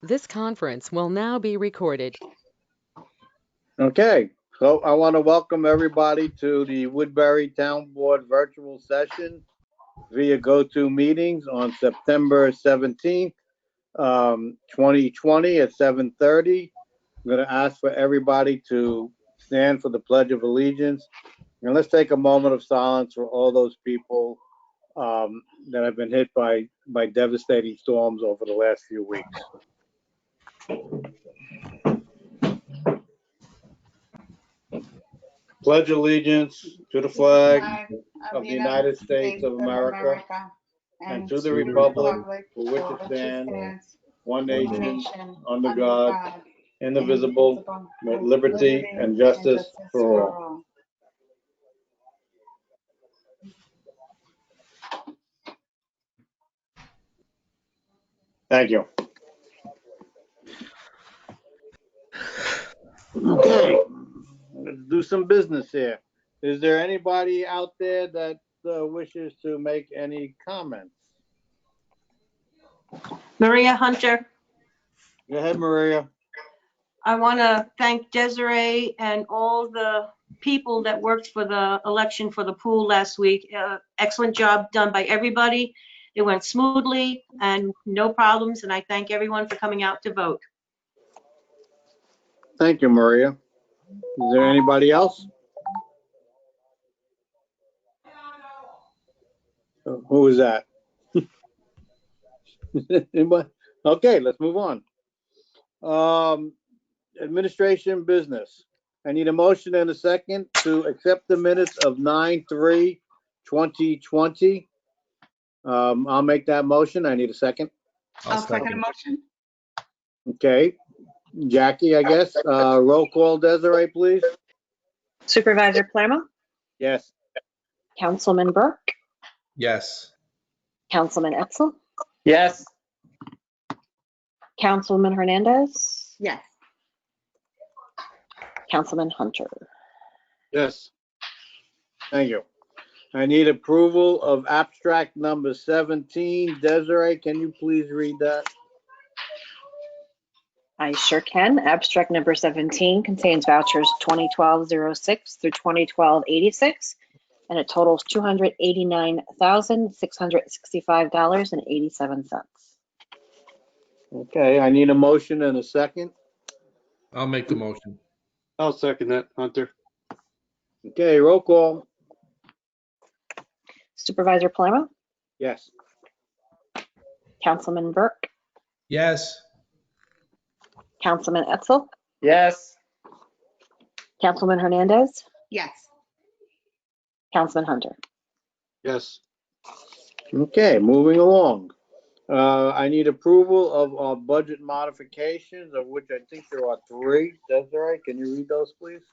This conference will now be recorded. Okay, so I want to welcome everybody to the Woodbury Town Board virtual session via GoToMeetings on September 17th, 2020 at 7:30. I'm going to ask for everybody to stand for the Pledge of Allegiance. And let's take a moment of silence for all those people that have been hit by devastating storms over the last few weeks. Pledge allegiance to the flag of the United States of America and to the republic for which it stands, one nation, under God, indivisible, with liberty and justice for all. Thank you. Okay, let's do some business here. Is there anybody out there that wishes to make any comments? Maria Hunter. Go ahead, Maria. I want to thank Desiree and all the people that worked for the election for the pool last week. Excellent job done by everybody. It went smoothly and no problems, and I thank everyone for coming out to vote. Thank you, Maria. Is there anybody else? Who is that? Anybody? Okay, let's move on. Administration business. I need a motion and a second to accept the minutes of 9/3/2020. I'll make that motion. I need a second. I'll second the motion. Okay, Jackie, I guess. Roll call, Desiree, please. Supervisor Palermo, Yes. Councilman Burke, Yes. Councilman Etzel, Yes. Councilman Hernandez, Yes. Councilman Hunter. Yes. Thank you. I need approval of abstract number 17. Desiree, can you please read that? I sure can. Abstract number 17 contains vouchers 2012-06 through 2012-86, and it totals $289,665.87. Okay, I need a motion and a second. I'll make the motion. I'll second that, Hunter. Okay, roll call. Supervisor Palermo, Yes. Councilman Burke, Yes. Councilman Etzel, Yes. Councilman Hernandez, Yes. Councilman Hunter. Yes. Okay, moving along. I need approval of our budget modifications, of which I think there are 3. Desiree, can you read those, please?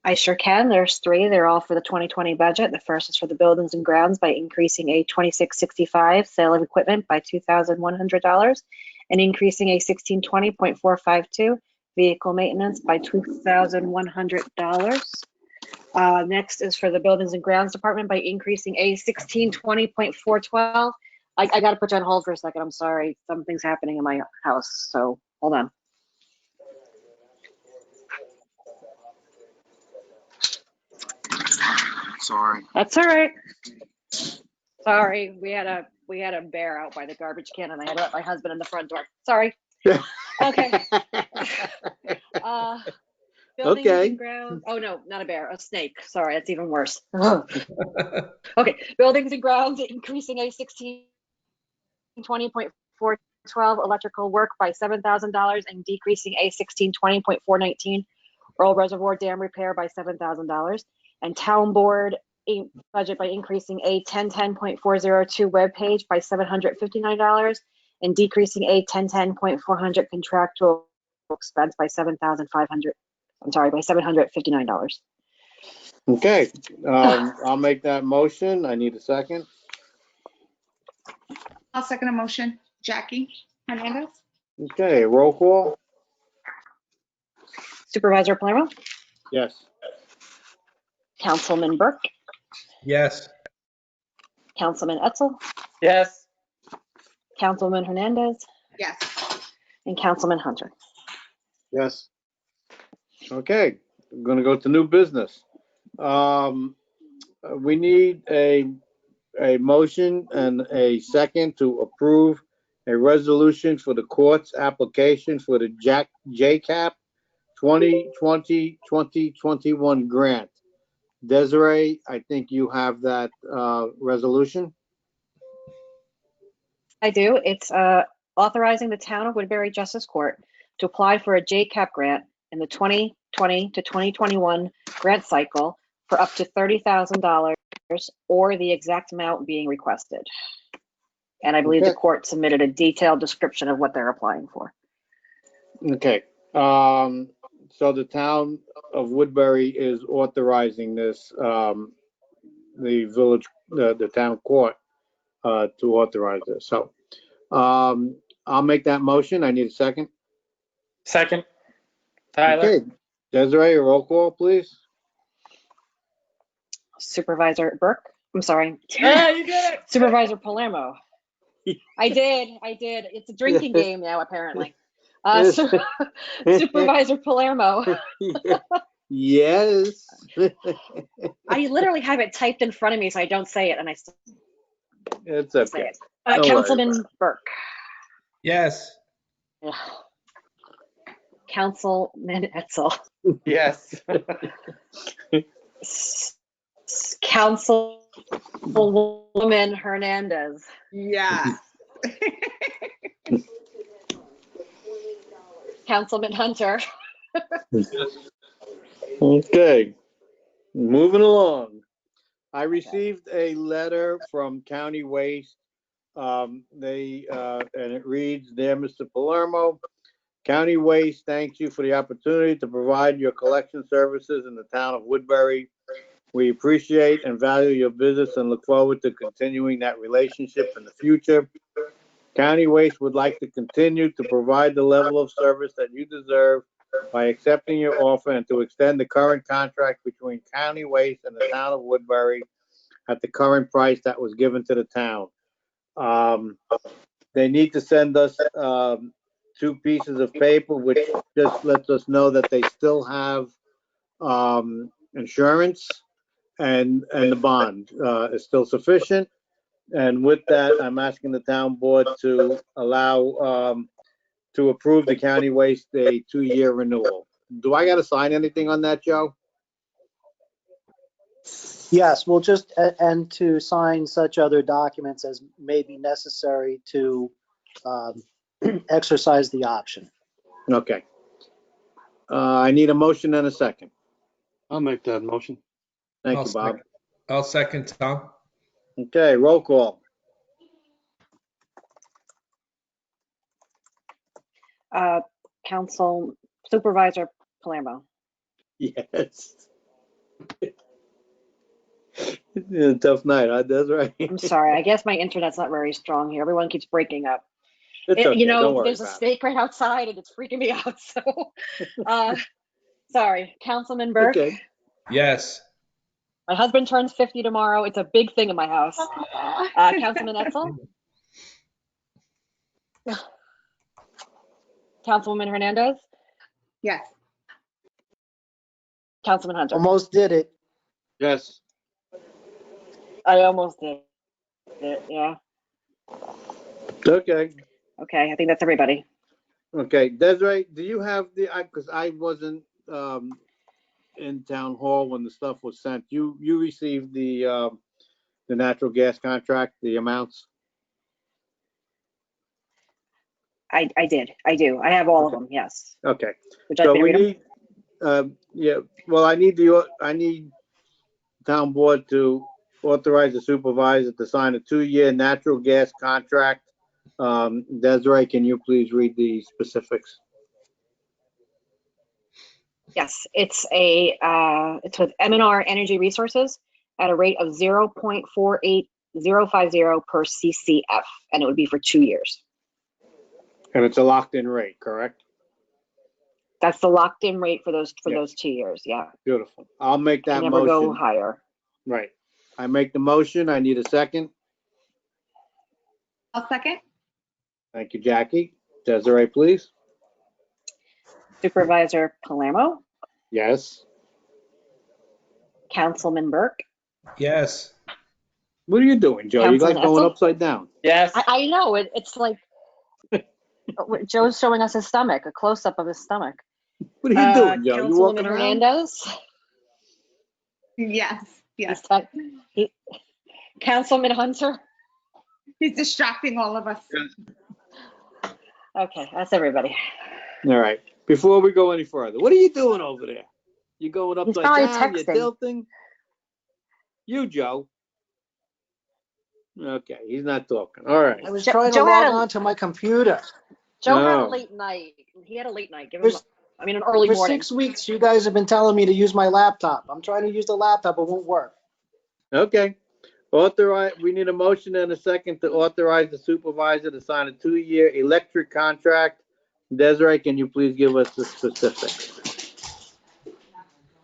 I sure can. There's 3. They're all for the 2020 budget. The first is for the buildings and grounds by increasing a 2665 sale of equipment by $2,100 and increasing a 1620.452 vehicle maintenance by $2,100. Next is for the buildings and grounds department by increasing a 1620.412. I got to put you on hold for a second. I'm sorry. Something's happening in my house. So hold on. Sorry. That's all right. Sorry, we had a bear out by the garbage can, and I had to let my husband in the front door. Sorry. Okay. Buildings and grounds. Oh no, not a bear, a snake. Sorry, that's even worse. Okay, buildings and grounds increasing a 1620.412 electrical work by $7,000 and decreasing a 1620.419 Earl Reservoir dam repair by $7,000. And town board budget by increasing a 1010.402 webpage by $759 and decreasing a 1010.400 contractual expense by $759. Okay, I'll make that motion. I need a second. I'll second the motion. Jackie Hernandez? Okay, roll call. Supervisor Palermo, Yes. Councilman Burke, Yes. Councilman Etzel, Yes. Councilman Hernandez, Yes. and Councilman Hunter. Yes. Okay, I'm gonna go to new business. We need a motion and a second to approve a resolution for the court's application for the JCAP 2020-2021 grant. Desiree, I think you have that resolution. I do. It's authorizing the town of Woodbury Justice Court to apply for a JCAP grant in the 2020 to 2021 grant cycle for up to $30,000 or the exact amount being requested. And I believe the Okay. court submitted a detailed description of what they're applying for. Okay, so the town of Woodbury is authorizing this, the town court, to authorize this. So, I'll make that motion. I need a second. Second. Tyler. Okay, Desiree, a roll call, please. Supervisor Burke, I'm sorry. Yeah, you did it. Supervisor Palermo. I did. It's a drinking game now, apparently. Supervisor Palermo. Yes. I literally have it typed in front of me so I don't say it, and I still It's say okay. it. Don't worry Councilman about Burke. Yes. Ugh. Councilman Etzel. Yes. Councilwoman Hernandez. Yes. Councilman Hunter. Okay, moving along. I received a letter from County Waste. And it reads, "Dear Mr. Palermo, County Waste thanks you for the opportunity to provide your collection services in the town of Woodbury. We appreciate and value your business and look forward to continuing that relationship in the future. County Waste would like to continue to provide the level of service that you deserve by accepting your offer and to extend the current contract between County Waste and the town of Woodbury at the current price that was given to the town." They need to send us 2 pieces of paper, which just lets us know that they still have insurance and the bond is still sufficient. And with that, I'm asking the town board to allow to approve the county waste a 2-year renewal. Do I got to sign anything on that, Joe? Yes, we'll just, and to sign such other documents as may be necessary to exercise the option. Okay. I need a motion and a second. I'll make that motion. Thank I'll you, Bob. I'll second Tom. Okay, roll call. Council Supervisor Palermo. Yes. Yeah, tough night, huh? That's right. I'm sorry. I guess my internet's not very strong here. Everyone keeps breaking up. It's okay. Don't worry There's a about it. snake right outside and it's freaking me out. So, sorry. Councilman Burke. Okay. Yes. My husband turns 50 tomorrow. It's a big thing in my house. Councilman Etzel. Councilwoman Hernandez. Yes. Councilman Hunter. Almost did it. Yes. I almost did it. Yeah. Okay. Okay. I think that's everybody. Okay. Desiree, do you have because I wasn't in town hall when the stuff was sent. You received the natural gas contract, the amounts? I did. I do. I have all of them. Yes. Okay. Would you So like me to we read them? need, well, I need town board to authorize the supervisor to sign a 2-year natural gas contract. Desiree, can you please read the specifics? Yes, it's with M&R Energy Resources at a rate of 0.48050 per CCF, and it would be for 2 years. And it's a locked-in rate, correct? That's the locked-in rate for those Yeah. 2 years. Yeah, Beautiful. I'll make that can never go motion. higher. Right. I make the motion. I need a second. I'll second. Thank you, Jackie. Desiree, please. Supervisor Palermo, Yes. Councilman Burke, Yes. What are you doing, Joe? You Councilman like going Etzel. upside down? Yes. I know, it's like Joe's showing us his stomach, a close-up of his stomach. What are you doing, Joe? You walking Councilwoman around? Hernandez. Yes. Yes. Councilman Hunter. He's distracting all of us. Okay, that's everybody. All right. Before we go any further, what are you doing over there? You going He's upside probably down? You texting. tilting? You, Joe. Okay, he's not talking. All right. I was Joe- trying to Joe had log a- on to my computer. Joe had a Oh. late night. He had a late night. Give him, an early For morning. 6 weeks, you guys have been telling me to use my laptop. I'm trying to use the laptop, it won't work. Okay. We need a motion and a second to authorize the supervisor to sign a 2-year electric contract. Desiree, can you please give us the specifics?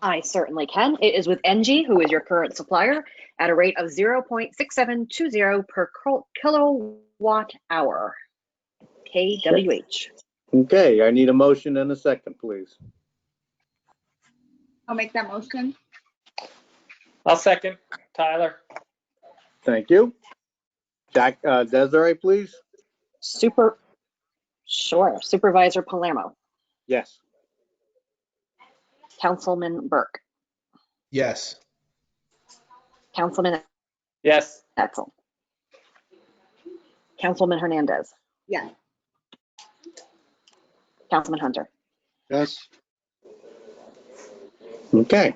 I certainly can. It is with NG, who is your current supplier, at a rate of 0.6720 per kilowatt hour. KWH. Okay, I need a motion and a second, please. I'll make that motion. I'll second. Tyler. Thank you. Desiree, please. Supervisor Palermo. Yes. Councilman Burke. Yes. Councilman Yes. Etzel. Councilman Hernandez. Yes. Councilman Hunter. Yes. Okay.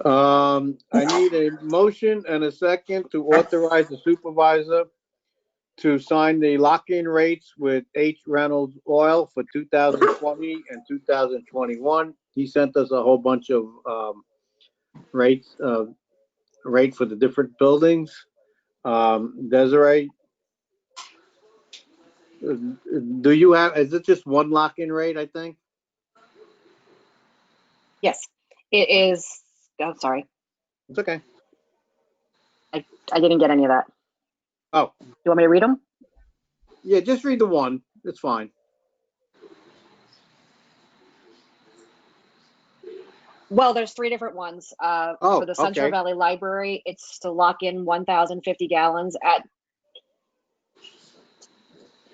I need a motion and a second to authorize the supervisor to sign the lock-in rates with H. Reynolds Oil for 2020 and 2021. He sent us a whole bunch of rates for the different buildings. Desiree, is it just one lock-in rate, I think? Yes, it is. Oh, sorry. It's okay. I didn't get any of that. Oh, You want me to read them? yeah, just read the one. It's fine. Well, there's 3 different ones. Oh, For the Central okay. Valley Library, it's to lock in 1,050 gallons at.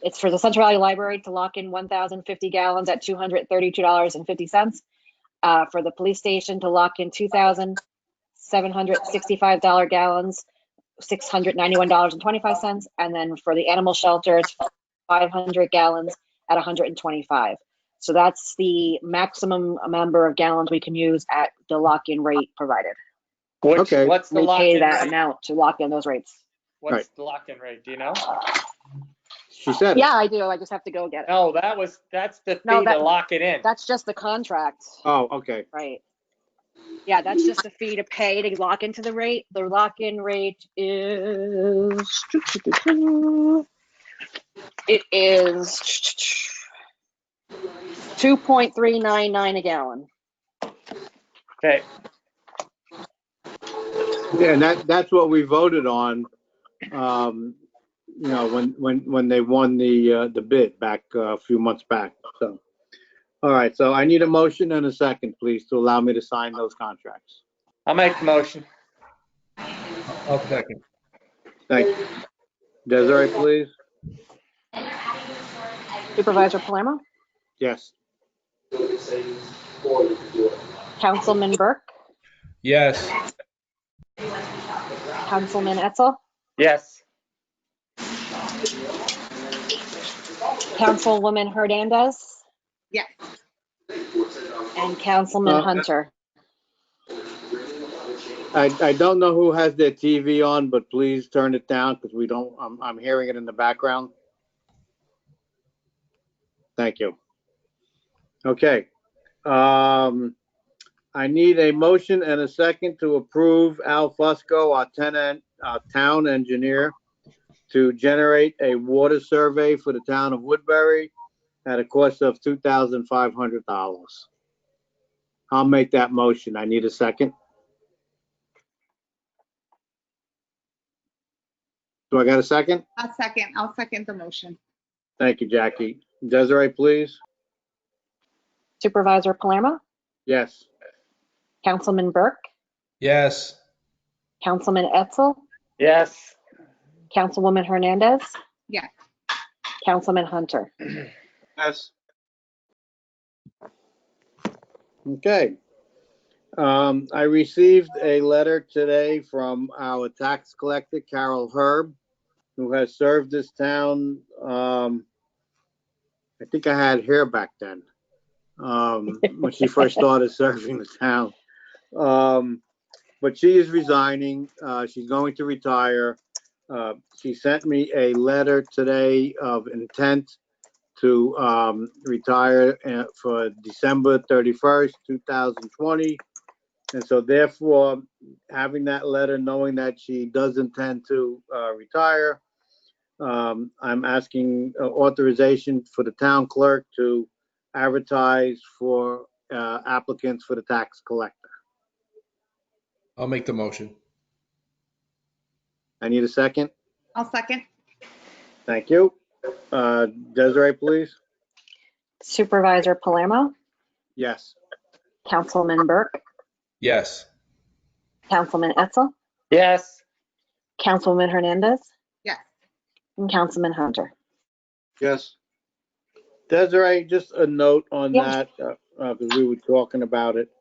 It's for the Central Valley Library to lock in 1,050 gallons at $232.50. For the police station to lock in 2,765 gallons, $691.25. And then for the animal shelter, it's 500 gallons at 125. So that's the maximum number of gallons we can use at the lock-in rate provided. Okay. What's the We pay lock-in that rate? amount to lock in those rates. What's Right. the lock-in rate? Do you know? She said it. Yeah, I do. I just have to go get it. No, that's the fee No, to lock it in. That's just the contract, Oh, okay. right? Yeah, that's just the fee to pay to lock into the rate. The lock-in rate is, it is 2.399 a gallon. Okay. Yeah, and that's what we voted on, when they won the bid back a few months back. So, all right. So I need a motion and a second, please, to allow me to sign those contracts. I'll make the motion. I'll second. Thank you. Desiree, please. Supervisor Palermo, Yes. Councilman Burke, Yes. Councilman Etzel, Yes. Councilwoman Hernandez, Yes. and Councilman Hunter. I don't know who has their TV on, but please turn it down because I'm hearing it in the background. Thank you. Okay. I need a motion and a second to approve Al Fusco, our town engineer, to generate a water survey for the town of Woodbury at a cost of $2,500. I'll make that motion. I need a second. Do I got a second? I'll second the motion. Thank you, Jackie. Desiree, please. Supervisor Palermo, Yes. Councilman Burke, Yes. Councilman Etzel, Yes. Councilwoman Hernandez, Yes. Councilman Hunter. Yes. Okay. I received a letter today from our tax collector, Carol Herb, who has served this town. I think I had hair back then, when she first started serving the town. But she is resigning. She's going to retire. She sent me a letter today of intent to retire for December 31st, 2020. And so therefore, having that letter, knowing that she does intend to retire, I'm asking authorization for the town clerk to advertise for applicants for the tax collector. I'll make the motion. I need a second. I'll second. Thank you. Desiree, please. Supervisor Palermo, Yes. Councilman Burke, Yes. Councilman Etzel, Yes. Councilwoman Hernandez, Yes. and Councilman Hunter. Yes. Desiree, just a note on Yes. that, because we were talking about it.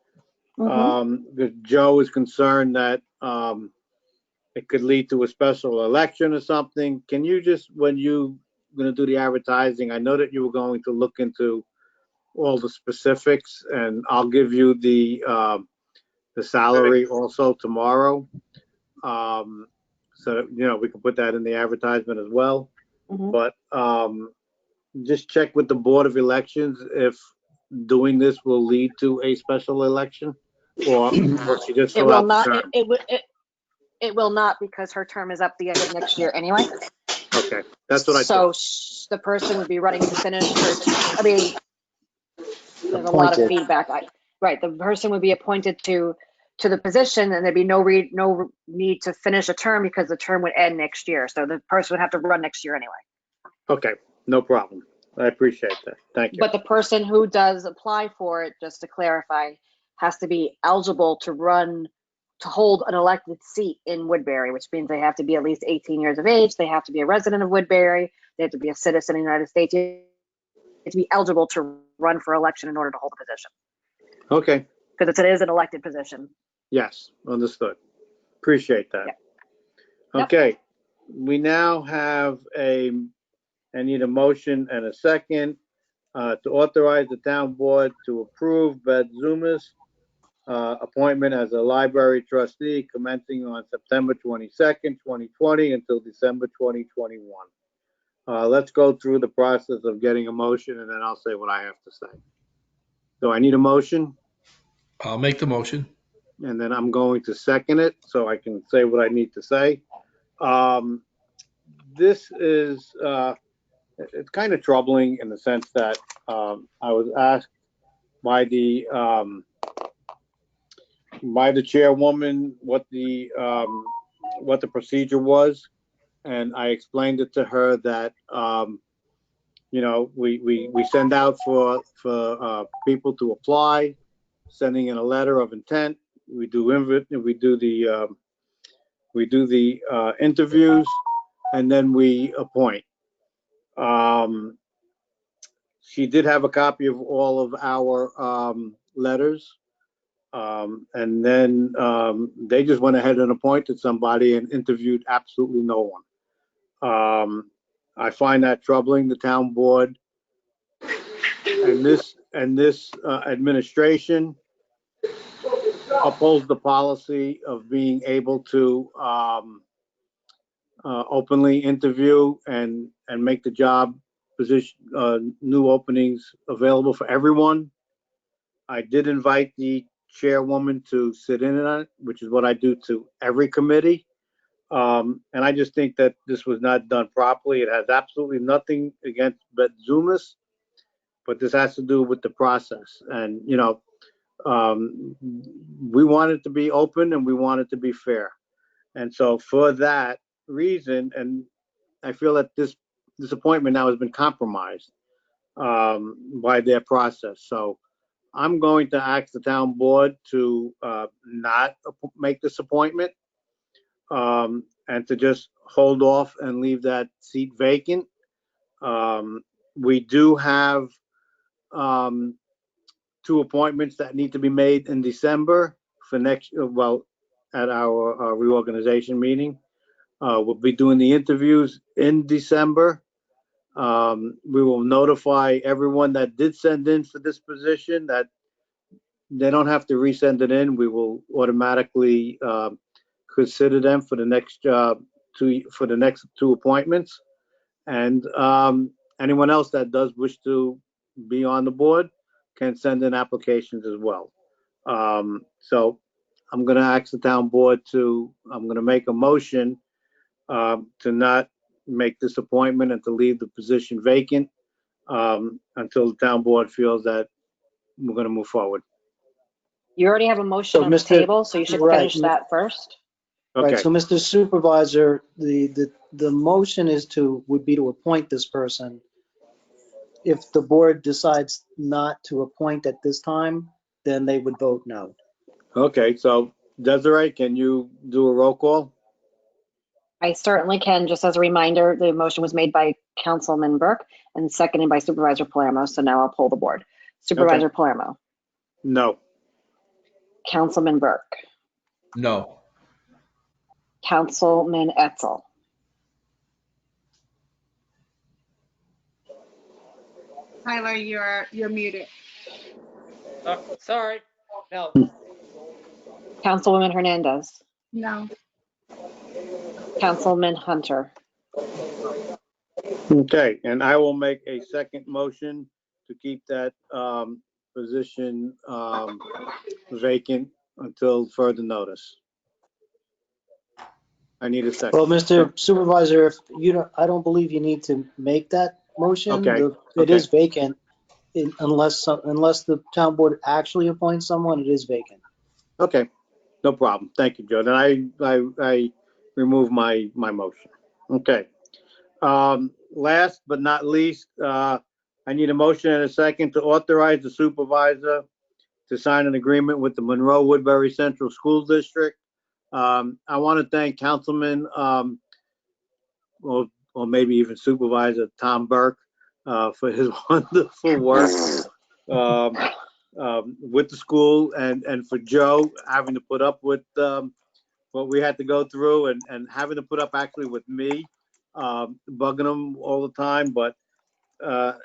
Mhm. Because Joe is concerned that it could lead to a special election or something. Can you just, when you going to do the advertising, I know that you were going to look into all the specifics, and I'll give you the salary also tomorrow. So, we can put that in the advertisement as well. Mhm. But just check with the Board of Elections if doing this will lead to a special election, or will she just It fill will out the not, term? it will not, because her term is up the end of next year anyway. Okay, that's what I So thought. the person would be running to finish her, I mean, there's a lot of Appointed. feedback. Right, the person would be appointed to the position, and there'd be no need to finish a term because the term would end next year. So the person would have to run next year anyway. Okay, no problem. I appreciate that. Thank you. But the person who does apply for it, just to clarify, has to be eligible to run, to hold an elected seat in Woodbury, which means they have to be at least 18 years of age. They have to be a resident of Woodbury. They have to be a citizen of the United States. You have to be eligible to run for election in order to hold the position, Okay, because it is an elected position. yes, understood. Appreciate that. Yep. Yep. Okay, we now have I need a motion and a second to authorize the town board to approve Beth Zumas appointment as a library trustee commencing on September 22nd, 2020 until December 2021. Let's go through the process of getting a motion, and then I'll say what I have to say. So I need a motion, I'll make the motion. and then I'm going to second it so I can say what I need to say. This is, it's kind of troubling in the sense that I was asked by the chairwoman what the procedure was, and I explained it to her that we send out for people to apply, sending in a letter of intent. We do the interviews, and then we appoint. She did have a copy of all of our letters. And then they just went ahead and appointed somebody and interviewed absolutely no one. I find that troubling. The town board and this administration upholds the policy of being able to openly interview and make the job position new openings available for everyone. I did invite the chairwoman to sit in on it, which is what I do to every committee. And I just think that this was not done properly. It has absolutely nothing against Beth Zumas, but this has to do with the process. And, we want it to be open and we want it to be fair. And so for that reason, and I feel that this this appointment now has been compromised by their process. So I'm going to ask the town board to not make this appointment and to just hold off and leave that seat vacant. We do have 2 appointments that need to be made in December for at our reorganization meeting. We'll be doing the interviews in December. We will notify everyone that did send in for this position that they don't have to resend it in. We will automatically consider them for the next 2 appointments. And anyone else that does wish to be on the board can send in applications as well. So I'm going to ask the town board I'm going to make a motion to not make this appointment and to leave the position vacant until the town board feels that we're going to move forward. You already have a motion So, on the Mr. table, so you should Right, finish that first. Right, Okay, so Mr. Supervisor, the motion would be to appoint this person. If the board decides not to appoint at this time, then they would vote no. okay, so Desiree, can you do a roll call? I certainly can. Just as a reminder, the motion was made by Councilman Burke and seconded by Supervisor Palermo. So now I'll poll the board. Supervisor Palermo, No. Councilman Burke, No. Councilman Etzel, Tyler, you're muted. Sorry. No. Councilwoman Hernandez, No. Councilman Hunter, Okay, and I will make a second motion to keep that position vacant until further notice. I need a second. Well, Mr. Supervisor, if you don't, I don't believe you need to make that motion. Okay, It is vacant unless the town board actually appoints someone, it is vacant. Okay, no problem. Thank you, Joe. Then I remove my motion. Okay. Last but not least, I need a motion and a second to authorize the supervisor to sign an agreement with the Monroe Woodbury Central School District. I want to thank Councilman, or maybe even Supervisor Tom Burke, for his wonderful work with the school, and for Joe having to put up with what we had to go through, and having to put up actually with me, bugging him all the time. But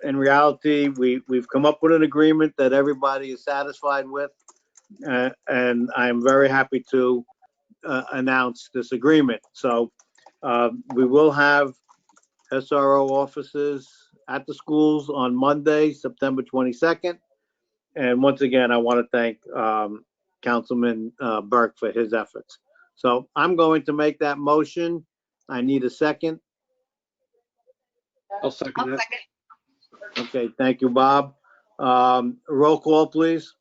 in reality, we've come up with an agreement that everybody is satisfied with, and I'm very happy to announce this agreement. So we will have SRO offices at the schools on Monday, September 22nd. And once again, I want to thank Councilman Burke for his efforts. So I'm going to make that motion. I need a second. I'll second that. Okay, thank you, Bob. Roll call, please.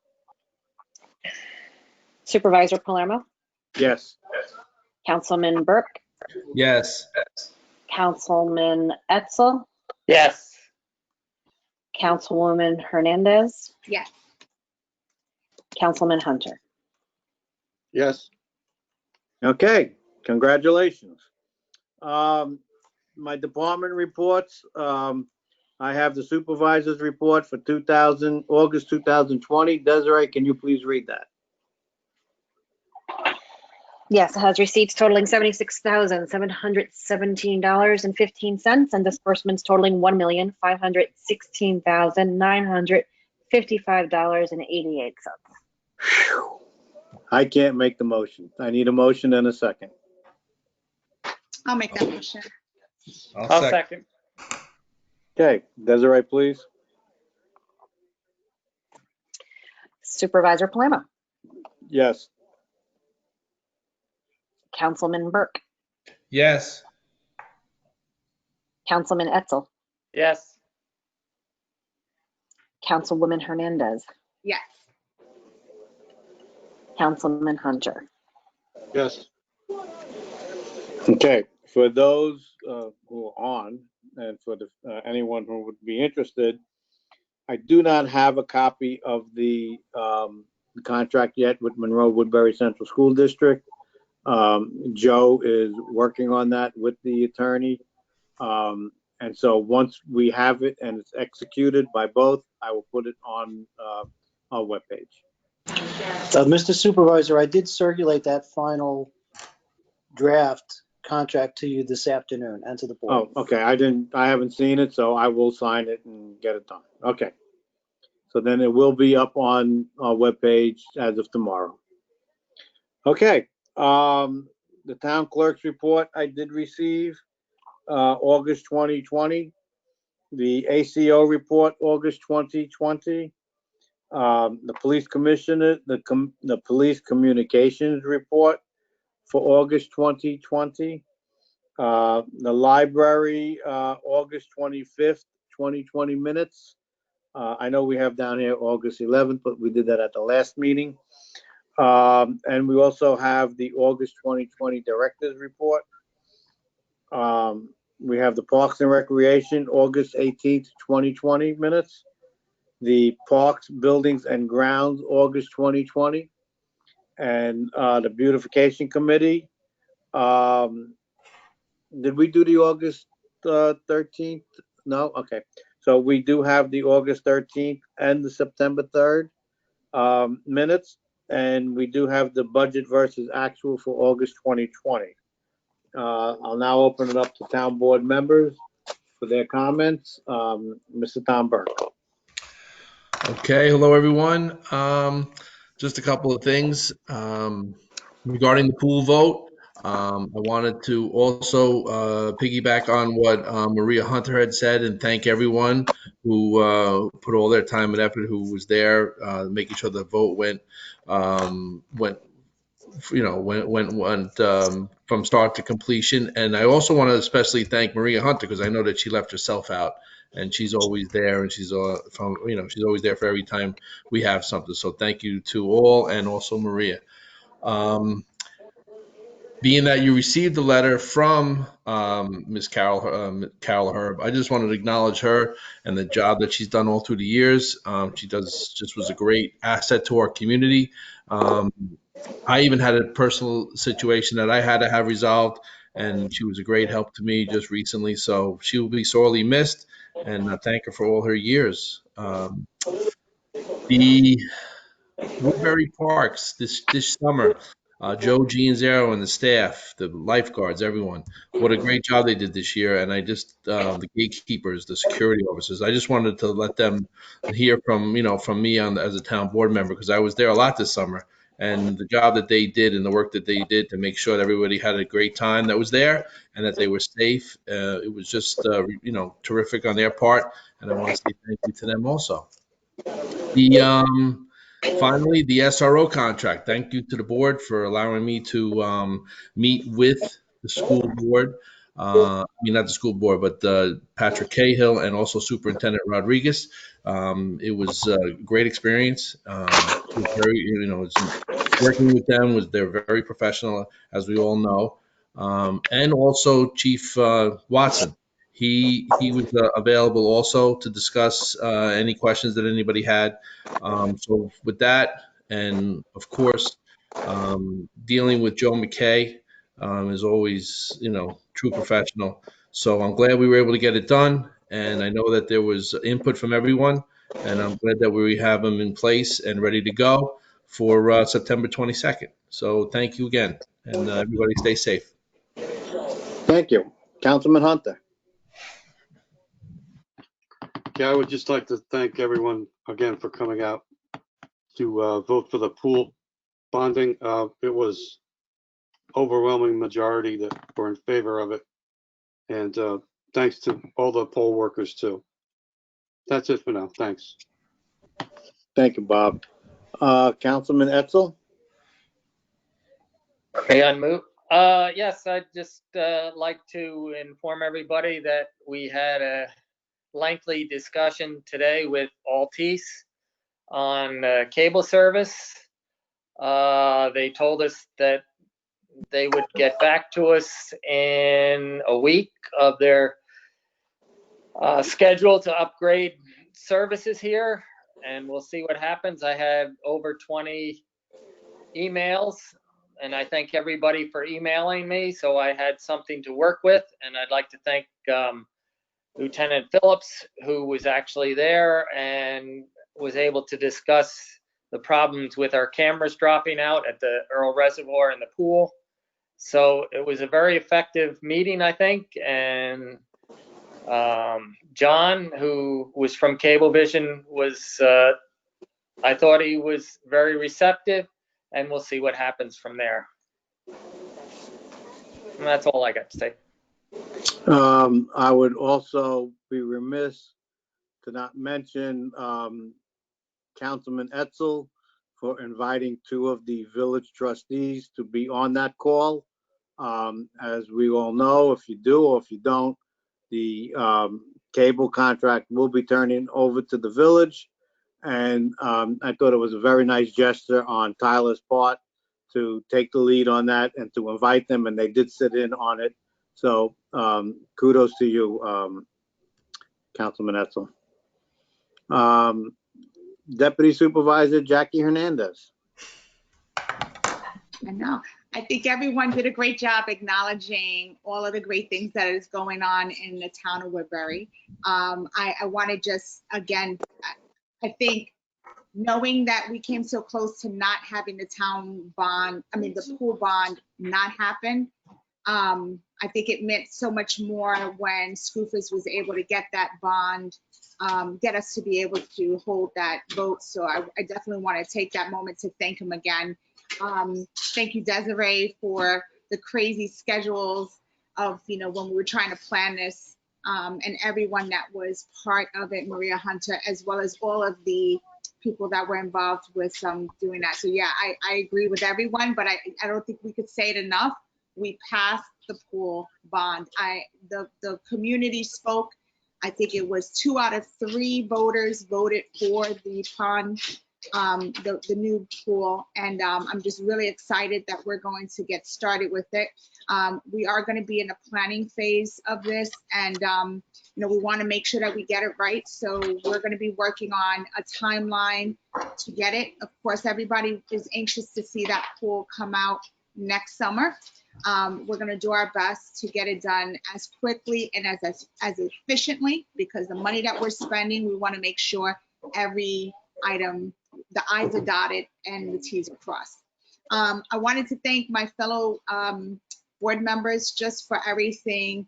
Supervisor Palermo, Yes. Councilman Burke, Yes. Councilman Etzel, Yes. Councilwoman Hernandez, Yes. Councilman Hunter. Yes. Okay, congratulations. My department reports, I have the supervisor's report for August 2020. Desiree, can you please read that? Yes, it has receipts totaling $76,717.15 and disbursements totaling $1,516,955.88. I can't make the motion. I need a motion and a second. I'll make that motion. I'll second. Okay, Desiree, please. Supervisor Palermo, Yes. Councilman Burke, Yes. Councilman Etzel, Yes. Councilwoman Hernandez, Yes. Councilman Hunter. Yes. Okay, For those who are on, and for anyone who would be interested, I do not have a copy of the contract yet with Monroe Woodbury Central School District. Joe is working on that with the attorney. And so once we have it and it's executed by both, I will put it on our webpage. Mr. Supervisor, I did circulate that final draft contract to you this afternoon and to the board. Oh, okay. I haven't seen it, so I will sign it and get it done. Okay. So then it will be up on our webpage as of tomorrow. Okay. The town clerk's report I did receive, August 2020. The ACO report, August 2020. The police commissioner, the police communications report for August 2020. The library, August 25th, 2020 minutes. I know we have down here August 11th, but we did that at the last meeting. And we also have the August 2020 director's report. We have the Parks and Recreation, August 18th, 2020 minutes. The Parks, Buildings and Grounds, August 2020. And the Beautification Committee. Did we do the August 13th? No? Okay. So we do have the August 13th and the September 3rd minutes. And we do have the budget versus actual for August 2020. I'll now open it up to town board members for their comments. Mr. Tom Burke. Okay, hello everyone. Just a couple of things regarding the pool vote. I wanted to also piggyback on what Maria Hunter had said and thank everyone who put all their time and effort, who was there, making sure the vote went from start to completion. And I also want to especially thank Maria Hunter, because I know that she left herself out, and she's always there, and she's always there for every time we have something. So thank you to all, and also Maria. Being that you received the letter from Ms. Carol Herb, I just wanted to acknowledge her and the job that she's done all through the years. She was a great asset to our community. I even had a personal situation that I had to have resolved, and she was a great help to me just recently. So she will be sorely missed, and I thank her for all her years. The Woodbury Parks this summer, Joe Gianzero and the staff, the lifeguards, everyone, what a great job they did this year. And I just the gatekeepers, the security officers, I just wanted to let them hear from me as a town board member, because I was there a lot this summer, and the job that they did and the work that they did to make sure that everybody had a great time that was there and that they were safe. It was just terrific on their part, and I want to say thank you to them also. Finally, the SRO contract. Thank you to the board for allowing me to meet with the school board. Not the school board, but Patrick Cahill and also Superintendent Rodriguez. It was a great experience. Working with them they're very professional, as we all know, and also Chief Watson. He was available also to discuss any questions that anybody had. So with that, and of course, dealing with Joe McKay is always, true professional. So I'm glad we were able to get it done, and I know that there was input from everyone, and I'm glad that we have them in place and ready to go for September 22nd. So thank you again, and everybody stay safe. Thank you. Councilman Hunter. Yeah, I would just like to thank everyone again for coming out to vote for the pool bonding. It was overwhelming majority that were in favor of it. And thanks to all the poll workers too. That's it for now. Thanks. Thank you, Bob. Councilman Etzel. May I move? Yes, I'd just like to inform everybody that we had a lengthy discussion today with Altice on cable service. They told us that they would get back to us in a week of their schedule to upgrade services here, and we'll see what happens. I had over 20 emails, and I thank everybody for emailing me, so I had something to work with. And I'd like to thank Lieutenant Phillips, who was actually there and was able to discuss the problems with our cameras dropping out at the Earl Reservoir and the pool. So it was a very effective meeting, I think. And John, who was from Cablevision, was, I thought he was very receptive, and we'll see what happens from there. And that's all I got to say. I would also be remiss to not mention Councilman Etzel for inviting 2 of the village trustees to be on that call. As we all know, if you do or if you don't, the cable contract will be turning over to the village. And I thought it was a very nice gesture on Tyler's part to take the lead on that and to invite them, and they did sit in on it. So kudos to you, Councilman Etzel. Deputy Supervisor Jackie Hernandez. I know. I think everyone did a great job acknowledging all of the great things that is going on in the town of Woodbury. I want to just, again, I think knowing that we came so close to not having the town bond, I mean, the pool bond not happen, I think it meant so much more when Scoofus was able to get that bond, get us to be able to hold that vote. So I definitely want to take that moment to thank him again. Thank you, Desiree, for the crazy schedules of, you know, when we were trying to plan this, and everyone that was part of it, Maria Hunter, as well as all of the people that were involved with doing that. So yeah, I agree with everyone, but I don't think we could say it enough. We passed the pool bond. The community spoke. I think it was 2 out of 3 voters voted for the pond, the new pool, and I'm just really excited that we're going to get started with it. We are going to be in the planning phase of this, and you know, we want to make sure that we get it right. So we're going to be working on a timeline to get it. Of course, everybody is anxious to see that pool come out next summer. We're going to do our best to get it done as quickly and as efficiently, because the money that we're spending, we want to make sure every item, the I's are dotted and the T's are crossed. I wanted to thank my fellow board members just for everything,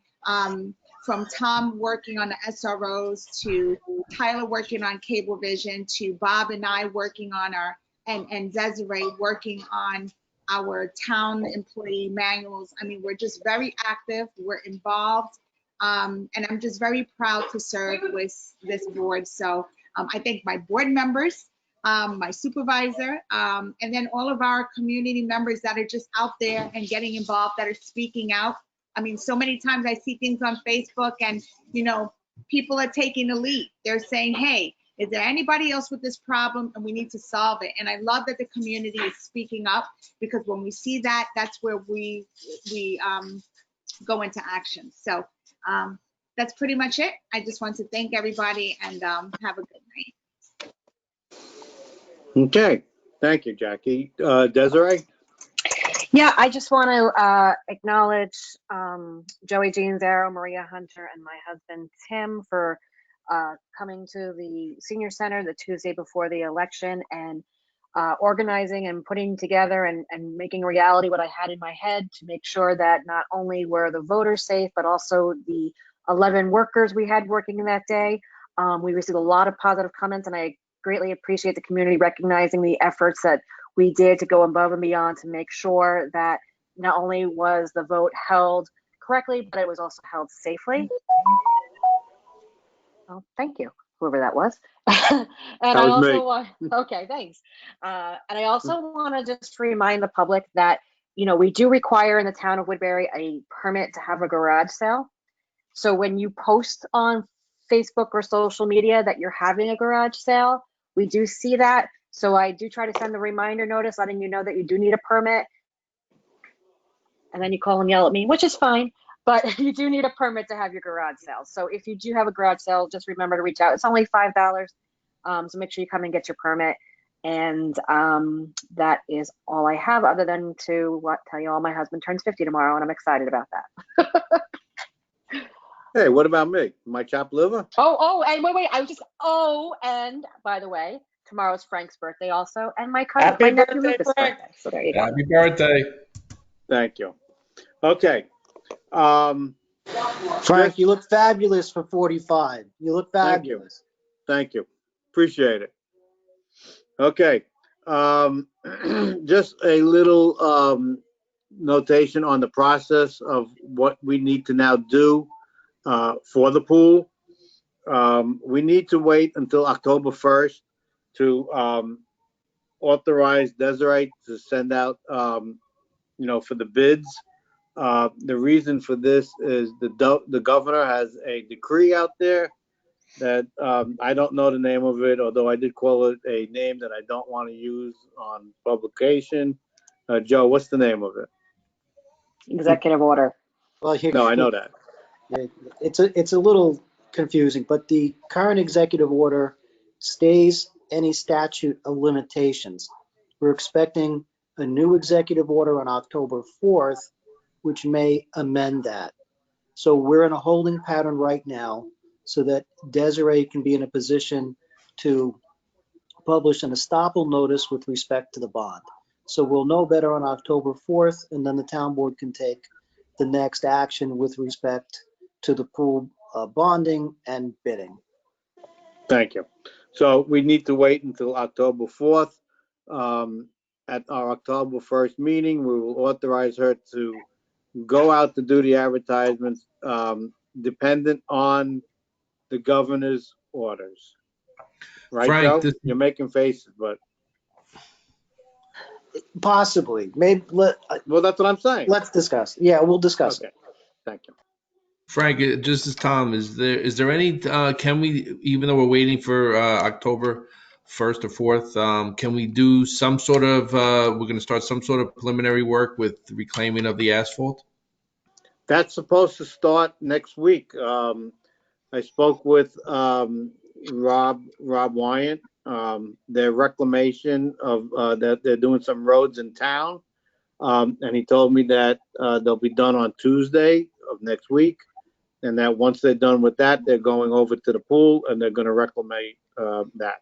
from Tom working on the SROs to Tyler working on Cablevision to Bob and I working on our, and Desiree working on our town employee manuals. I mean, we're just very active, we're involved, and I'm just very proud to serve with this board. So I thank my board members, my supervisor, and then all of our community members that are just out there and getting involved, that are speaking out. I mean, so many times I see things on Facebook and, you know, people are taking the lead. They're saying, hey, is there anybody else with this problem? And we need to solve it. And I love that the community is speaking up, because when we see that, that's where we go into action. So that's pretty much it. I just want to thank everybody and have a good night. Okay, thank you, Jackie. Desiree? Yeah, I just want to acknowledge Joey Gianzaro, Maria Hunter, and my husband Tim for coming to the senior center the Tuesday before the election and organizing and putting together and making reality what I had in my head to make sure that not only were the voters safe, but also the 11 workers we had working that day. We received a lot of positive comments, and I greatly appreciate the community recognizing the efforts that we did to go above and beyond to make sure that not only was the vote held correctly, but it was also held safely. Oh, thank you, whoever that was. And That I was also me. want, okay, thanks. And I also want to just remind the public that, you know, we do require in the town of Woodbury a permit to have a garage sale. So when you post on Facebook or social media that you're having a garage sale, we do see that. So I do try to send the reminder notice letting you know that you do need a permit. and then you call and yell at me, which is fine. But you do need a permit to have your garage sale. So if you do have a garage sale, just remember to reach out. It's only $5. So make sure you come and get your permit. And that is all I have, other than to tell you all my husband turns 50 tomorrow, and I'm excited about that. Hey, what about me? My chopped liver? And wait, and by the way, tomorrow's Frank's birthday also, and my cousin, Happy my nephew birthday, Lucas' Frank. birthday. So there you go. Happy birthday. Thank you. Okay. Frank, you look fabulous for 45. You look Thank you. fabulous. Thank you. Appreciate it. Okay. Just a little notation on the process of what we need to now do for the pool. We need to wait until October 1st to authorize Desiree to send out, for the bids. The reason for this is the governor has a decree out there that I don't know the name of it, although I did call it a name that I don't want to use on publication. Joe, what's the name of it? Executive order. Well, No, I know that. it's a little confusing, but the current executive order stays any statute of limitations. We're expecting a new executive order on October 4th, which may amend that. So we're in a holding pattern right now so that Desiree can be in a position to publish an estoppel notice with respect to the bond. So we'll know better on October 4th, and then the town board can take the next action with respect to the pool bonding and bidding. Thank you. So we need to wait until October 4th. At our October 1st meeting, we will authorize her to go out to do the advertisements, dependent on the governor's orders. Right, Frank, Joe? You're making faces, but. Possibly. Maybe Well, that's what I'm saying. let's discuss. Yeah, we'll discuss Okay. it. Thank you. Frank, just as Tom, is there any, can we, even though we're waiting for October 1st or 4th, can we do some sort of, we're going to start some sort of preliminary work with the reclaiming of the asphalt? That's supposed to start next week. I spoke with Rob Wyant. Their reclamation of that they're doing some roads in town, and he told me that they'll be done on Tuesday of next week, and that once they're done with that, they're going over to the pool and they're going to reclaim that.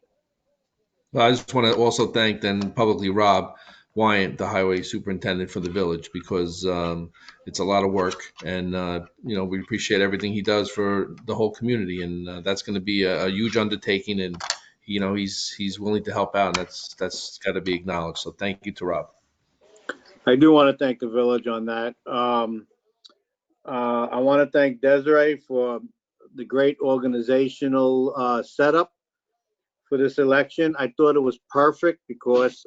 Well, I just want to also thank then publicly Rob Wyant, the highway superintendent for the village, because it's a lot of work, and we appreciate everything he does for the whole community, and that's going to be a huge undertaking, and he's willing to help out, and that's got to be acknowledged. So thank you to Rob. I do want to thank the village on that. I want to thank Desiree for the great organizational setup for this election. I thought it was perfect because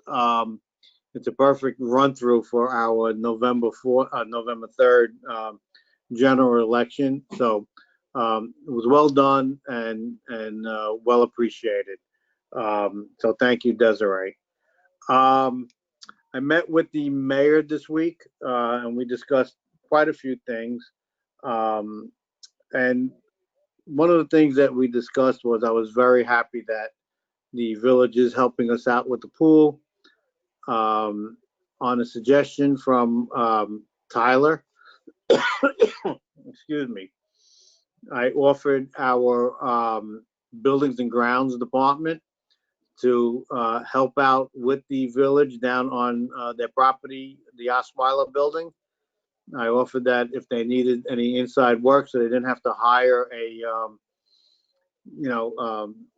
it's a perfect run through for our November 3rd general election. So it was well done and well appreciated. So thank you, Desiree. I met with the mayor this week and we discussed quite a few things. And one of the things that we discussed was I was very happy that the village is helping us out with the pool. On a suggestion from Tyler, excuse me, I offered our buildings and grounds department to help out with the village down on their property, the Osweiler building. I offered that if they needed any inside work, so they didn't have to hire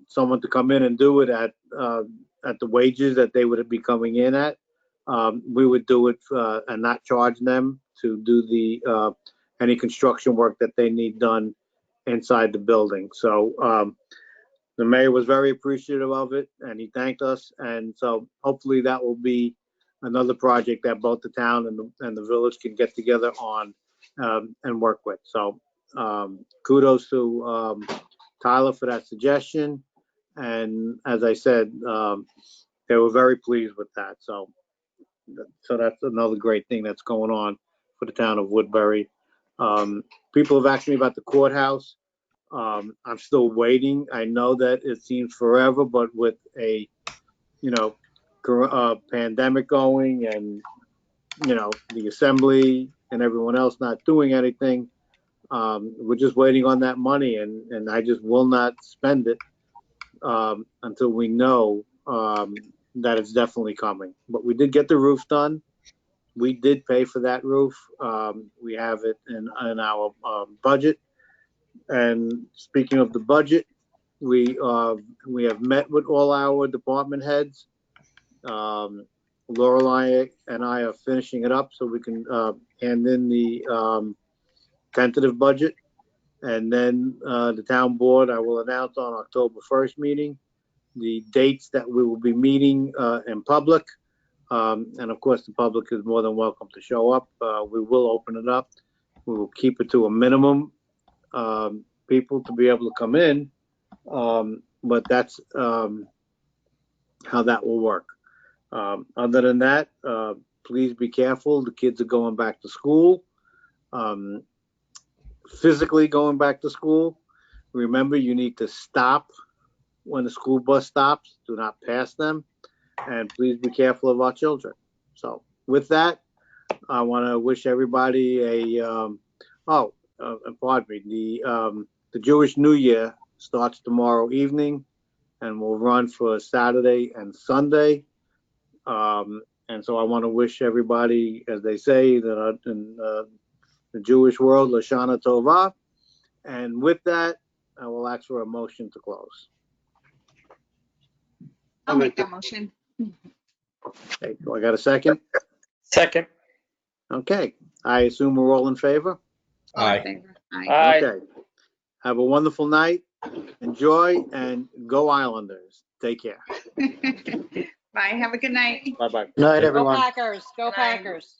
someone to come in and do it at the wages that they would be coming in at. We would do it and not charge them to do the any construction work that they need done inside the building. So the mayor was very appreciative of it, and he thanked us. And so hopefully that will be another project that both the town and the village can get together on and work with. So kudos to Tyler for that suggestion. And as I said, they were very pleased with that. So that's another great thing that's going on for the town of Woodbury. People have asked me about the courthouse. I'm still waiting. I know that it seems forever, but with a, pandemic going and, the assembly and everyone else not doing anything, we're just waiting on that money, and I just will not spend it until we know that it's definitely coming. But we did get the roof done. We did pay for that roof. We have it in our budget. And speaking of the budget, we have met with all our department heads. Lorelei and I are finishing it up so we can hand in the tentative budget. And then the town board, I will announce on October 1st meeting the dates that we will be meeting in public. And of course, the public is more than welcome to show up. We will open it up. We will keep it to a minimum people to be able to come in. But that's how that will work. Other than that, please be careful. The kids are going back to school. Physically going back to school. Remember, you need to stop when the school bus stops. Do not pass them. And please be careful of our children. So with that, I want to wish everybody pardon me, the Jewish New Year starts tomorrow evening and will run for Saturday and Sunday. And so I want to wish everybody, as they say that in the Jewish world, Lashana Tova. And with that, I will ask for a motion to close. I'll make that motion. Okay, do I got a second? Second. Okay, I assume we're all in favor? All in Aye. favor? Aye. Aye. Okay. Have a wonderful night. Enjoy and go Islanders. Take care. Bye. Have a good night. Bye-bye. Night, Go everyone. Packers, go Good night. Packers.